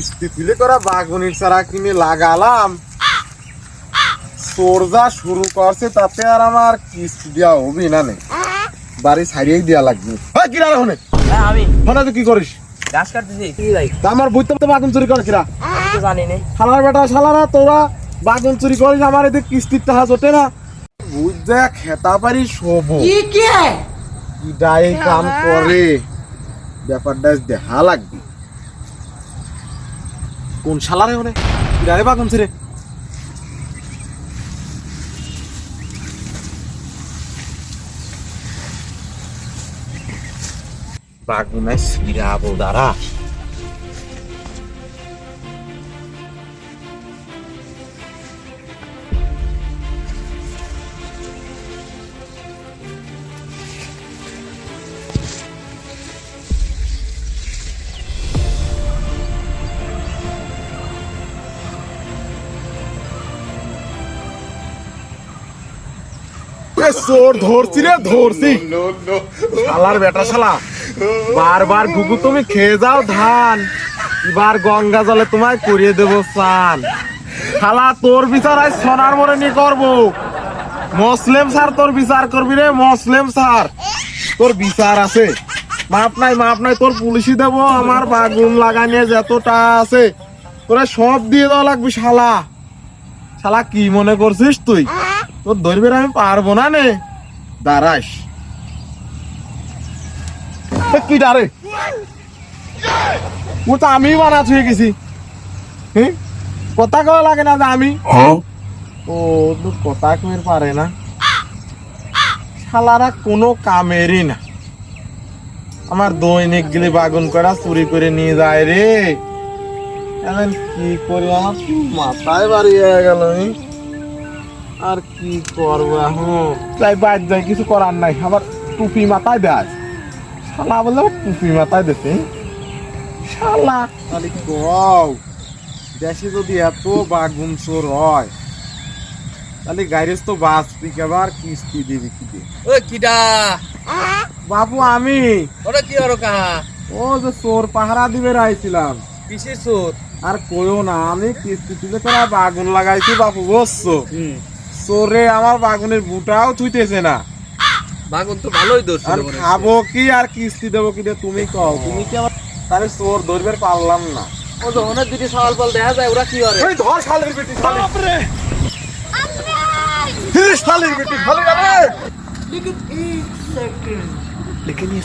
কিস্তি তুলে করা বাগুনির চারা কিনে লাগালাম, চোরজা শুরু করছে, তাতে আর আমার কিস্তি দেওয়া হবে না, বাড়ি ছাড়িয়েই দেওয়া লাগবে। কিরা রে হনে আমি হনে তুই কি করিস? ঘাস কাটতেছি। কি ভাই? তা আমার বইতে তো বাগুন চুরি করে কিরা? আমি তো জানি না। শালার বেটা শালারা, তোরা বাগুন চুরি করিস, আমার এতে কিস্তির টাকা জোটে না। বুঝা খেতা পারি শোভ কাম করে, ব্যাপারটা দেখা লাগবে। কোন শালারে হনে কিরা রে বাগুন চুরি? বাগুনায় ছিড়াবো দাঁড়া। চোর ধরছি রে, ধরছি শালার বেটা শালা। বারবার ঘুঘু তুমি খেয়ে যাও ধান, এবার গঙ্গা জলে তোমায় করিয়ে দেবো স্নান। শালা তোর বিচার আজ সোনার মরে নিয়ে করবো। মুসলিম স্যার তোর বিচার করবি রে, মুসলিম স্যার তোর বিচার আছে। মাপ নাই মাপ নাই, তোর পুলিশই দেবো। আমার বাগুন লাগানিয়ে যতটা আছে তোরা সব দিয়ে দেওয়া লাগবে। শালা শালা কি মনে করছিস তুই তোর ধরবে আমি পারবো না নে? দাঁড়াস কি ডারে, ও তো আমি বানা ছুঁয়ে গেছি। কথা কওয়া লাগে না যে আমি, ও তো কথা কয়ে পারে না। শালারা কোনো কামেরই না। আমার দৈনিক গেলে বাগুন করা চুরি করে নিয়ে যায় রে। এখন কি করি, আমার মাথায় বাড়ি হয়ে গেল। আর কি করবো এখন, যাই বাইর যাই, কিছু করার নাই। আবার টুপি মাথায় দেয় শালা, বললে টুপি মাথায় দিতে শালা। তাহলে কও দেশে যদি এত বাগুন চোর হয়, তাহলে গাড়িস তো বাঁচবি কেবার, কিস্তি দিবি কি দিয়ে? ও কিডা বাবু আমি। ওটা কি হলো কাহা? ও যে চোর পাহারা দিবে রাইছিলাম। কিসের চোর? আর কইও না, আমি কিস্তি তুলে তোরা বাগুন লাগাইছি বাবু, বুঝছো? চোরে আমার বাগুনের বুটাও থুইতেছে না। বাগুন তো ভালোই আর ধরছিল। খাবো কি আর কিস্তি দেবো কি দিয়ে তুমি কও? তুমি কি আমার তাহলে চোর ধরবে পারলাম না। ও তো অনেক দুটি সওয়াল পাল দেখা যায়, ওরা কি করে? এই ধর শালের বেটি, বাপরে শালের বেটি, শালের। लेकिन 1 सेकंड। लेकिन ये